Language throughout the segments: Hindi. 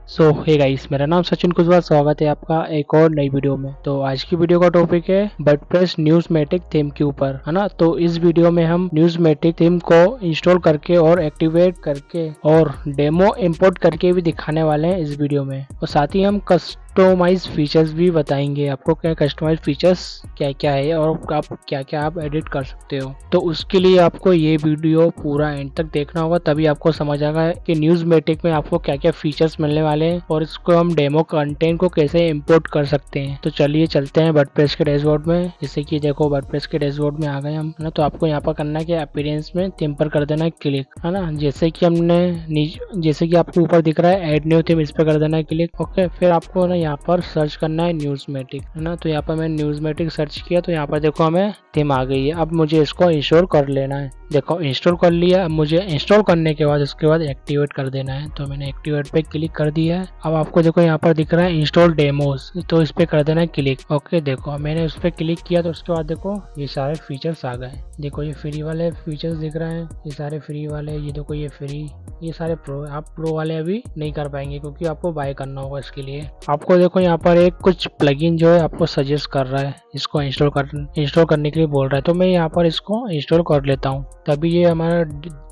सो हे गाइस, मेरा नाम सचिन कुशवाहा। स्वागत है आपका एक और नई वीडियो में। तो आज की वीडियो का टॉपिक है वर्डप्रेस न्यूज़मेटिक थीम के ऊपर, है ना। तो इस वीडियो में हम न्यूज़मेटिक थीम को इंस्टॉल करके और एक्टिवेट करके और डेमो इंपोर्ट करके भी दिखाने वाले हैं इस वीडियो में। और साथ ही हम कस्टमाइज फीचर्स भी बताएंगे आपको, क्या कस्टमाइज फीचर्स क्या क्या है और आप क्या क्या आप एडिट कर सकते हो। तो उसके लिए आपको ये वीडियो पूरा एंड तक देखना होगा, तभी आपको समझ आएगा कि न्यूज़मेटिक में आपको क्या क्या फीचर्स मिलने वाले हैं और इसको हम डेमो कंटेंट को कैसे इंपोर्ट कर सकते हैं। तो चलिए चलते हैं वर्डप्रेस के डैशबोर्ड में। जैसे कि देखो, वर्डप्रेस के डैशबोर्ड में आ गए हम, है ना। तो आपको यहाँ पर करना है कि अपीयरेंस में थीम पर कर देना है क्लिक, है ना। जैसे कि आपको ऊपर दिख रहा है ऐड न्यू थीम, इस पर कर देना है क्लिक। ओके, फिर आपको ना यहाँ पर सर्च करना है न्यूज़मेटिक, है ना। तो यहाँ पर मैं न्यूज़मेटिक सर्च किया तो यहाँ पर देखो हमें थीम आ गई है। अब मुझे इसको इंस्टॉल कर लेना है। देखो इंस्टॉल कर लिया। अब मुझे इंस्टॉल करने के बाद उसके बाद एक्टिवेट कर देना है। तो मैंने एक्टिवेट पे क्लिक कर दिया है। अब आपको देखो यहाँ पर दिख रहा है इंस्टॉल डेमोस, तो इस पे कर देना है क्लिक। ओके, देखो मैंने उस पर क्लिक किया तो उसके बाद देखो ये सारे फीचर्स आ गए। देखो ये फ्री वाले फीचर्स दिख रहे हैं, ये सारे फ्री वाले। ये देखो ये फ्री, ये सारे प्रो। आप प्रो वाले अभी नहीं कर पाएंगे क्योंकि आपको बाय करना होगा। इसके लिए आपको देखो यहाँ पर एक कुछ प्लगइन जो है आपको सजेस्ट कर रहा है, इसको इंस्टॉल करने के लिए बोल रहा है। तो मैं यहाँ पर इसको इंस्टॉल कर लेता हूँ, तभी ये हमारा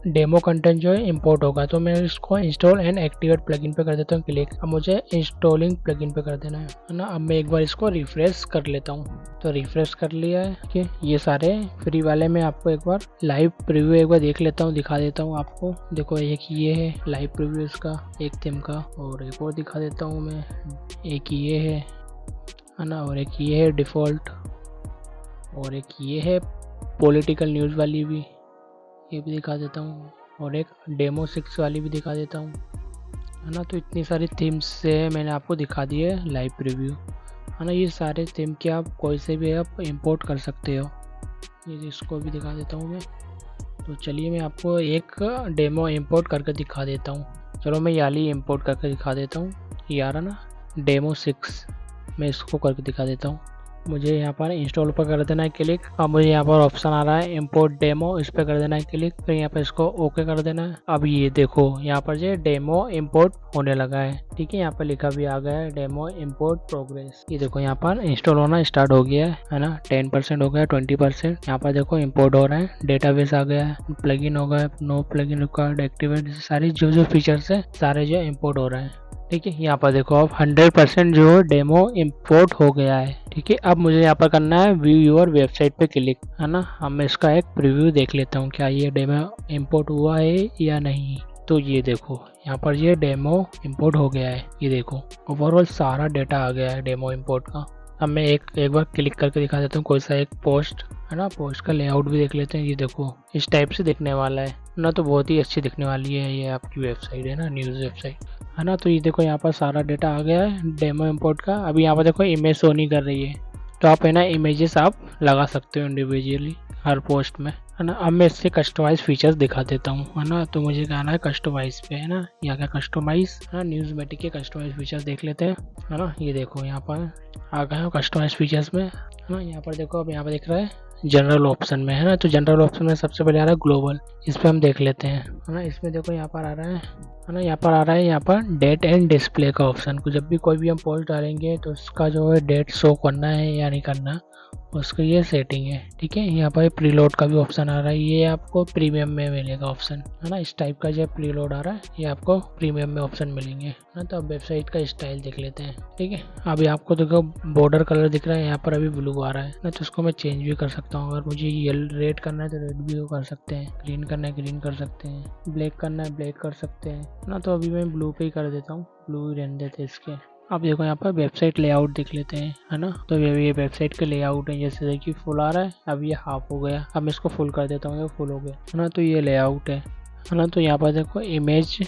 डेमो कंटेंट जो है इंपोर्ट होगा। तो मैं इसको इंस्टॉल एंड एक्टिवेट प्लगइन पे कर देता हूँ क्लिक। अब मुझे इंस्टॉलिंग प्लगइन पे कर देना है ना। अब मैं एक बार इसको रिफ्रेश कर लेता हूँ। तो रिफ्रेश कर लिया है कि ये सारे फ्री वाले में आपको एक बार लाइव प्रीव्यू एक बार देख लेता हूँ, दिखा देता हूँ आपको। देखो एक ये है लाइव प्रीव्यू इसका, एक थीम का, और एक और दिखा देता हूँ मैं। एक ये है ना, और एक ये है डिफ़ॉल्ट, और एक ये है पॉलिटिकल न्यूज़ वाली भी, ये भी दिखा देता हूँ, और एक डेमो 6 वाली भी दिखा देता हूँ, है ना। तो इतनी सारी थीम्स से मैंने आपको दिखा दी है लाइव प्रीव्यू, है ना। ये सारे थीम के आप कोई से भी आप इंपोर्ट कर सकते हो। ये इसको भी दिखा देता हूँ मैं। तो चलिए मैं आपको एक डेमो इंपोर्ट करके दिखा देता हूँ। चलो मैं याली इंपोर्ट करके दिखा देता हूँ। ये आ रहा ना डेमो 6, मैं इसको करके दिखा देता हूँ। मुझे यहाँ पर इंस्टॉल पर कर देना है क्लिक। अब मुझे यहाँ पर ऑप्शन आ रहा है इंपोर्ट डेमो, इस पर कर देना है क्लिक। फिर यहाँ पर इसको ओके कर देना है। अब ये देखो यहाँ पर जो डेमो इंपोर्ट होने लगा है, ठीक है। यहाँ पर लिखा भी आ गया है डेमो इंपोर्ट प्रोग्रेस। ये देखो यहाँ पर इंस्टॉल होना स्टार्ट हो गया है ना। 10% हो गया, 20%। यहाँ पर देखो इंपोर्ट हो रहा है, डेटाबेस आ गया है, प्लगइन हो गया, नो प्लगइन रिक्वायर्ड, एक्टिवेट, सारी जो फीचर्स है सारे जो इंपोर्ट हो रहे हैं, ठीक है। यहाँ पर देखो अब 100% जो डेमो इंपोर्ट हो गया है, ठीक है। अब मुझे यहाँ पर करना है व्यू योर वेबसाइट पे क्लिक, है ना। अब मैं इसका एक प्रीव्यू देख लेता हूँ, क्या ये डेमो इंपोर्ट हुआ है या नहीं। तो ये देखो यहाँ पर ये डेमो इंपोर्ट हो गया है। ये देखो ओवरऑल सारा डेटा आ गया है डेमो इंपोर्ट का। अब मैं एक बार क्लिक करके दिखा देता हूँ कोई सा एक पोस्ट, है ना। पोस्ट का लेआउट भी देख लेते हैं। ये देखो इस टाइप से दिखने वाला है ना, तो बहुत ही अच्छी दिखने वाली है ये आपकी वेबसाइट, है ना, न्यूज़ वेबसाइट, है ना। तो ये देखो यहाँ पर सारा डेटा आ गया है डेमो इंपोर्ट का। अभी यहाँ पर देखो इमेज शो नहीं कर रही है, तो आप है ना इमेजेस आप लगा सकते हो इंडिविजुअली हर पोस्ट में, है ना। अब मैं इससे कस्टमाइज फीचर्स दिखा देता हूँ, है ना। तो मुझे कहना है कस्टमाइज पे, है ना। यहाँ का कस्टमाइज, है ना, न्यूज़मेटिक के कस्टमाइज फीचर्स देख लेते हैं, है ना। ये देखो यहाँ पर आ गए हैं कस्टमाइज फीचर्स में, है ना। यहाँ पर देखो अब यहाँ पर दिख रहा है जनरल ऑप्शन में, है ना। तो जनरल ऑप्शन में सबसे पहले आ रहा है ग्लोबल, इस पर हम देख लेते हैं, है ना। इसमें देखो यहाँ पर आ रहा है ना, यहाँ पर आ रहा है यहाँ पर डेट एंड डिस्प्ले का ऑप्शन। को जब भी कोई भी हम पोस्ट डालेंगे तो उसका जो है डेट शो करना है या नहीं करना, उसकी ये सेटिंग है, ठीक है। यहाँ पर प्रीलोड का भी ऑप्शन आ रहा है, ये आपको प्रीमियम में मिलेगा ऑप्शन, है ना। इस टाइप का जो प्रीलोड आ रहा है ये आपको प्रीमियम में ऑप्शन मिलेंगे, है ना। तो अब वेबसाइट का स्टाइल देख लेते हैं, ठीक है। अभी आपको देखो बॉर्डर कलर दिख रहा है, यहाँ पर अभी ब्लू आ रहा है ना, तो उसको मैं चेंज भी कर सकता हूँ। अगर मुझे रेड करना है तो रेड भी कर सकते हैं, ग्रीन करना है ग्रीन कर सकते हैं, ब्लैक करना है ब्लैक कर सकते हैं ना। तो अभी मैं ब्लू पे ही कर देता हूँ, ब्लू ही रहने देते इसके। अब देखो यहाँ पर वेबसाइट लेआउट देख लेते हैं, है ना। तो ये वेबसाइट के लेआउट है, जैसे देखिए फुल आ रहा है, अब ये हाफ हो गया। अब मैं इसको फुल कर देता हूँ, ये फुल हो गया, है ना। तो ये लेआउट है ना। तो यहाँ पर देखो इमेज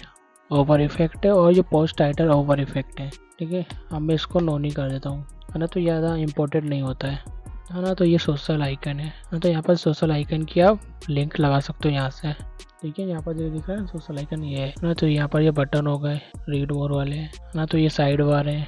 ओवर इफेक्ट है और ये पोस्ट टाइटल ओवर इफेक्ट है, ठीक है। अब मैं इसको नो नहीं कर देता हूँ, है ना। तो ज़्यादा इम्पोर्टेंट नहीं होता है ना। तो ये सोशल आइकन है ना, तो यहाँ पर सोशल आइकन की आप लिंक लगा सकते हो यहाँ से, ठीक है। यहाँ पर जो दिख रहा है सोशल आइकन ये है ना। तो यहाँ पर ये बटन हो गए रीड मोर वाले, है ना। तो ये साइड बार है,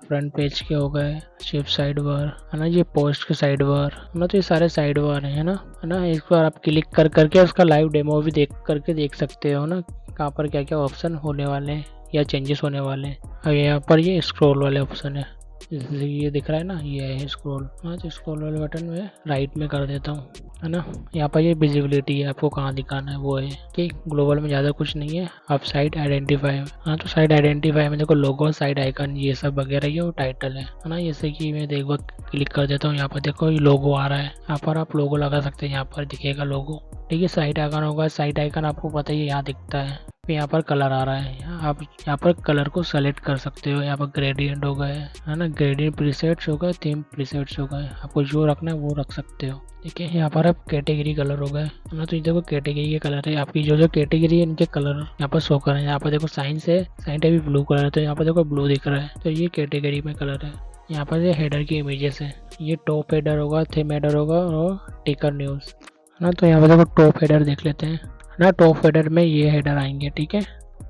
फ्रंट पेज के हो गए, शिफ्ट साइड बार, है ना। ये पोस्ट के साइड बार, है ना। तो ये सारे साइड बार है ना। इस पर आप क्लिक कर करके उसका लाइव डेमो भी देख करके देख सकते हो ना, कहाँ पर क्या क्या ऑप्शन होने वाले हैं। या चेंजेस होने वाले हैं। अब यहाँ पर ये स्क्रॉल वाले ऑप्शन है, जैसे ये दिख रहा है ना, ये है स्क्रॉल। हाँ, तो स्क्रॉल वाले बटन में राइट में कर देता हूँ, है ना। यहाँ पर ये विजिबिलिटी है, आपको कहाँ दिखाना है वो है कि ग्लोबल में ज़्यादा कुछ नहीं है। अब साइट आइडेंटिफाई, हाँ तो साइट आइडेंटिफाई में देखो लोगो, साइट आइकन, ये सब वगैरह ये वो टाइटल है ना। जैसे कि मैं देखो क्लिक कर देता हूँ, यहाँ पर देखो ये लोगो आ रहा है, यहाँ पर आप लोगो लगा सकते हैं, यहाँ पर दिखेगा लोगो। ठीक है, साइट आइकन होगा, साइट आइकन आपको पता ही है यहाँ दिखता है। फिर यहाँ पर कलर आ रहा है, आप यहाँ पर कलर को सेलेक्ट कर सकते हो। यहाँ पर ग्रेडियंट हो गए, है ना, ग्रेडियंट प्रीसेट्स हो गए, थीम प्रीसेट्स हो गए, आपको जो रखना है वो रख सकते हो। ठीक है, यहाँ पर अब कैटेगरी कलर हो गए, है ना। तो ये देखो कैटेगरी के कलर है, आपकी जो जो कैटेगरी है इनके कलर यहाँ पर शो कर रहे हैं। यहाँ पर देखो साइंस है, साइंस अभी ब्लू कलर है, तो यहाँ पर देखो ब्लू दिख रहा है, तो ये कैटेगरी में कलर है। यहाँ पर ये हेडर की इमेजेस है, ये टॉप हेडर होगा, थीम हेडर होगा और टिकर न्यूज़, है ना। तो यहाँ पर देखो टॉप हेडर देख लेते हैं ना। टॉप हेडर में ये हेडर आएंगे, ठीक है।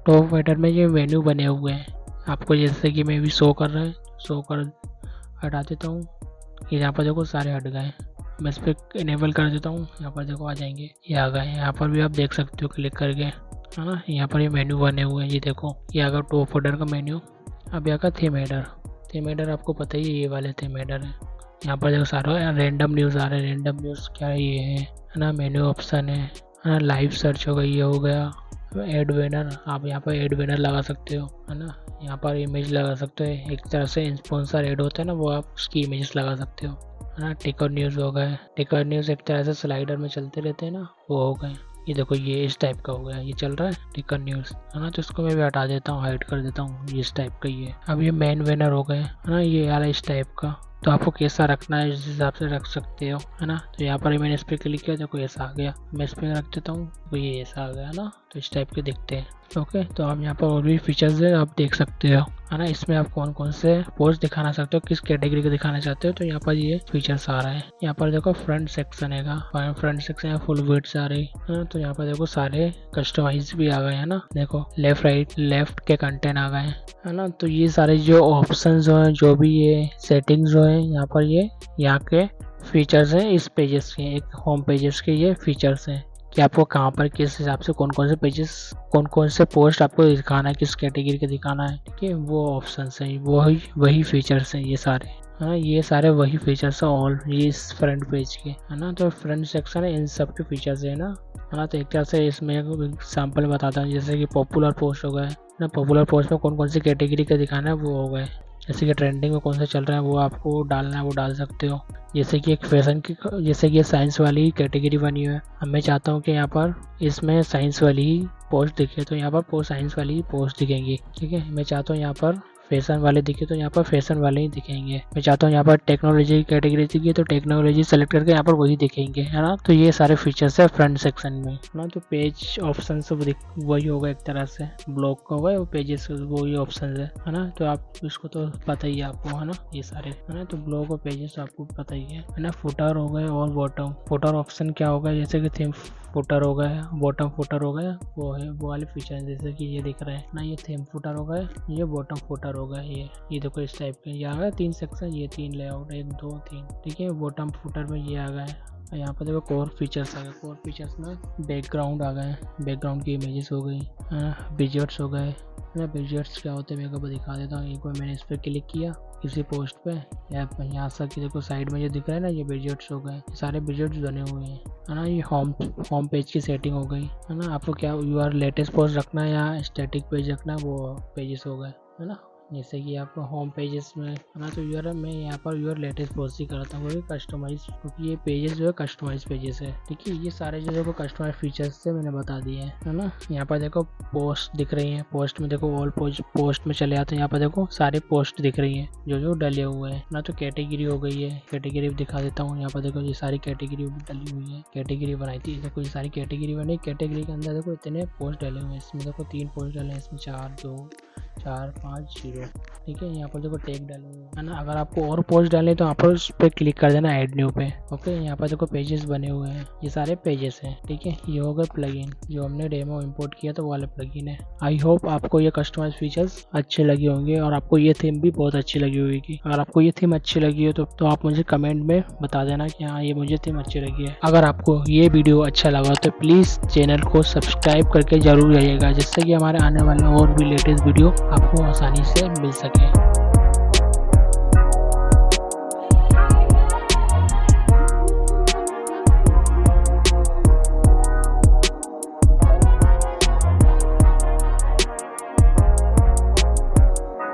टॉप हेडर में ये मेन्यू बने हुए हैं आपको, जैसे कि मैं भी शो कर रहा है, शो कर हटा देता हूँ। ये यहाँ पर देखो सारे हट गए, मैं इस पर इनेबल कर देता हूँ, यहाँ पर देखो आ जाएंगे, ये आ गए। यहाँ पर भी आप देख सकते हो क्लिक करके, है ना। यहाँ पर ये मेन्यू बने हुए हैं, ये देखो ये आ गया टॉप हेडर का मेन्यू। अब यहाँ का थीम हेडर, थीम हेडर आपको पता ही है, ये वाले थीम हेडर है। यहाँ पर देखो सारा रैंडम न्यूज़ आ रहा है, रैंडम न्यूज़ क्या है, ये है ना। मेन्यू ऑप्शन है ना, लाइव सर्च हो गई, ये हो गया। एड बैनर, आप यहाँ पर एड बैनर लगा सकते हो, है ना। यहाँ पर इमेज लगा सकते हो, एक तरह से स्पॉन्सर एड होता है ना, वो आप उसकी इमेज लगा सकते हो, है ना। टिकर न्यूज़ हो गए, टिकर न्यूज़ एक तरह से स्लाइडर में चलते रहते हैं ना, वो हो गए। ये देखो ये इस टाइप का हो गया, ये चल रहा है टिकर न्यूज़, है ना। तो इसको मैं भी हटा देता हूँ, हाइड कर देता हूँ, ये इस टाइप का ही है। अब ये मेन बैनर हो गए, है ना, ये यार इस टाइप का। तो आपको कैसा रखना है इस हिसाब से रख सकते हो, है ना। तो यहाँ पर मैंने इस पर क्लिक किया, देखो ऐसा आ गया। मैं इस पर रख देता हूँ, तो ये ऐसा आ गया ना, तो इस टाइप के दिखते हैं। ओके, तो आप यहाँ पर और भी फीचर्स है, आप देख सकते हो, है ना। इसमें आप कौन कौन से पोस्ट दिखाना चाहते हो, किस कैटेगरी को दिखाना चाहते हो, तो यहाँ पर ये फीचर्स आ रहे हैं। यहाँ पर देखो फ्रंट सेक्शन है, फ्रंट सेक्शन फुल विड्थ आ रही है, तो यहाँ पर देखो सारे कस्टमाइज भी आ गए, है ना। देखो लेफ्ट राइट लेफ्ट के कंटेंट आ गए, है ना। तो ये सारे जो ऑप्शंस जो है, जो भी ये सेटिंग्स जो है, यहाँ पर ये यहाँ के फीचर्स हैं इस पेजेस के, एक होम पेजेस के ये फीचर्स हैं कि आपको कहाँ पर किस हिसाब से कौन कौन से पेजेस, कौन कौन से पोस्ट आपको दिखाना है, किस कैटेगरी का दिखाना है, ठीक है। वो ऑप्शंस हैं, वही फीचर्स हैं ये सारे, है ना। ये सारे वही फीचर्स हैं ऑल, ये इस फ्रंट पेज के, है ना। तो फ्रंट सेक्शन है, इन सब के फीचर्स है ना, है ना। तो एक तरह से इसमें एग्जाम्पल बताता हूँ, जैसे कि पॉपुलर पोस्ट हो गए ना, पॉपुलर पोस्ट में कौन कौन सी कैटेगरी का दिखाना है वो हो गए। जैसे कि ट्रेंडिंग में कौन सा चल रहा है वो आपको डालना है, वो डाल सकते हो। जैसे कि एक फैशन की, जैसे कि ये साइंस वाली कैटेगरी बनी हुई है, अब मैं चाहता हूँ कि यहाँ पर इसमें साइंस वाली ही पोस्ट दिखे, तो यहाँ पर साइंस वाली ही पोस्ट दिखेंगी, ठीक है। मैं चाहता हूँ यहाँ पर फैशन वाले दिखे, तो यहाँ पर फैशन वाले ही दिखेंगे। मैं चाहता हूँ यहाँ पर टेक्नोलॉजी की कैटेगरी दिखे, तो टेक्नोलॉजी सेलेक्ट करके यहाँ पर वही दिखेंगे, है ना। तो ये सारे फीचर्स है फ्रंट सेक्शन में, है ना। तो पेज ऑप्शन सब वही होगा, एक तरह से ब्लॉक का होगा वो पेजेस, वही ऑप्शन है ना। तो आप इसको तो पता ही है आपको, है ना, ये सारे, है ना। तो ब्लॉक और पेजेस आपको पता ही है ना। फुटर हो गए और बॉटम फुटर ऑप्शन क्या होगा, जैसे कि थीम फुटर हो गया, बॉटम फुटर हो गया, वो है वो वाले फीचर जैसे कि ये दिख रहा है ना, ये थीम फुटर हो गया, ये बॉटम फुटर हो गया, ये देखो इस टाइप के। ये आ गया 3 सेक्शन, ये 3 लेआउट, 1 2 3, ठीक है। बॉटम फुटर में ये आ गया है। यहाँ पर देखो कोर फीचर्स आ गए, कोर फीचर्स में बैकग्राउंड आ गए, बैकग्राउंड की इमेजेस हो गई, विजेट्स हो गए ना। विजेट्स क्या होते हैं मैं आपको दिखा देता हूँ। एक बार मैंने इस पर क्लिक किया किसी पोस्ट पे, यहाँ से देखो साइड में जो दिख रहा है ना, ये विजेट्स हो गए, सारे विजेट्स बने हुए हैं, है ना। ये होम पेज की सेटिंग हो गई, है ना। आपको क्या यूआर लेटेस्ट पोस्ट रखना है या स्टैटिक पेज रखना है, वो पेजेस हो गए, है ना। जैसे कि आपको होम पेजेस में, है ना, तो यूआर मैं यहाँ पर यूआर लेटेस्ट पोस्ट ही करता हूँ, वो कस्टमाइज, क्योंकि ये पेजेस जो है कस्टमाइज पेजेस है, ठीक है। ये सारे जो देखो कस्टमाइज फीचर्स से मैंने बता दिए हैं, है ना। यहाँ पर देखो पोस्ट दिख रही है, पोस्ट में देखो ऑल पोस्ट में चले आते हैं, यहाँ पर देखो सारे पोस्ट दिख रही है जो डले हुए हैं ना। तो कैटेगरी हो गई है, कैटेगरी भी दिखा देता हूँ। यहाँ पर देखो ये सारी कैटेगरी डली हुई है, कैटेगरी बनाई थी, देखो ये सारी कैटेगरी बनी। कैटेगरी के अंदर देखो इतने पोस्ट डले हुए हैं, इसमें देखो 3 पोस्ट डले हैं, इसमें 4 2 4 5 0, ठीक है। यहाँ पर देखो टैग डाले हुए है ना। अगर आपको और पोस्ट डालने तो यहाँ पर उस पर क्लिक कर देना ऐड न्यू पे। ओके, यहाँ पर देखो पेजेस बने हुए हैं, ये सारे पेजेस हैं। ठीक है, ये हो गए प्लगइन जो हमने डेमो इंपोर्ट किया तो वो वाले प्लगइन है। आई होप आपको ये कस्टमाइज फीचर्स अच्छे लगे होंगे और आपको ये थीम भी बहुत अच्छी लगी होगी। अगर आपको ये थीम अच्छी लगी हो तो आप मुझे कमेंट में बता देना कि हाँ ये मुझे थीम अच्छी लगी है। अगर आपको ये वीडियो अच्छा लगा तो प्लीज चैनल को सब्सक्राइब करके जरूर जाइएगा, जिससे कि हमारे आने वाले और भी लेटेस्ट वीडियो आपको आसानी से मिल सके।